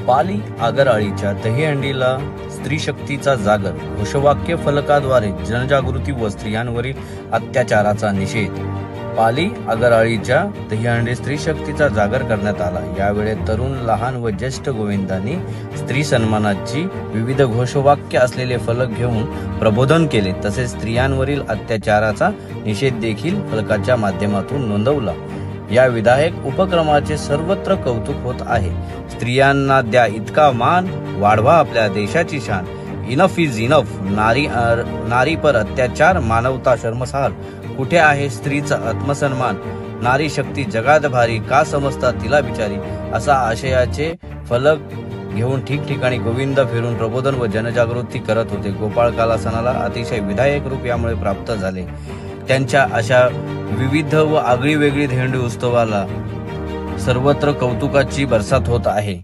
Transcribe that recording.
पाली आगरआळीच्या दहीहंडीला स्त्री शक्तीचा जागर घोषवाक्य फलकाद्वारे जनजागृती व स्त्रियांवरील अत्याचाराचा निषेध। पाली आगरआळीच्या दहीहंडी स्त्री शक्तीचा जागर करण्यात आला। यावेळी तरुण लहान व ज्येष्ठ गोविंदांनी स्त्री सन्मानाची विविध घोषवाक्य असलेले फलक घेऊन प्रबोधन केले। तसेच स्त्रियांवरील अत्याचाराचा निषेध देखील फलकाच्या माध्यमातून नोंदवला। या विधायक उपक्रमाचे सर्वत्र कौतुक होत आहे। स्त्रियांना द्या इतका मान, वाढवा आपल्या देशाची शान। इनफ इज इनफ, नारी पर अत्याचार, मानवता शर्मसार। कुठे आहे स्त्रीचा आत्मसन्मान, नारी शक्ती जगात भारी, का समजतात तिला बिचारी। असा आशयाचे फलक घेऊन ठिकठिकाणी गोविंद फिरून प्रबोधन व जनजागृती करत होते। गोपाळकाला सणाला अतिशय विधायक रूप यामुळे प्राप्त झाले। त्यांच्या अशा विविध व आगळीवेगळी दहीहंडी उत्सवाला सर्वत्र कौतुकाची बरसात होत आहे।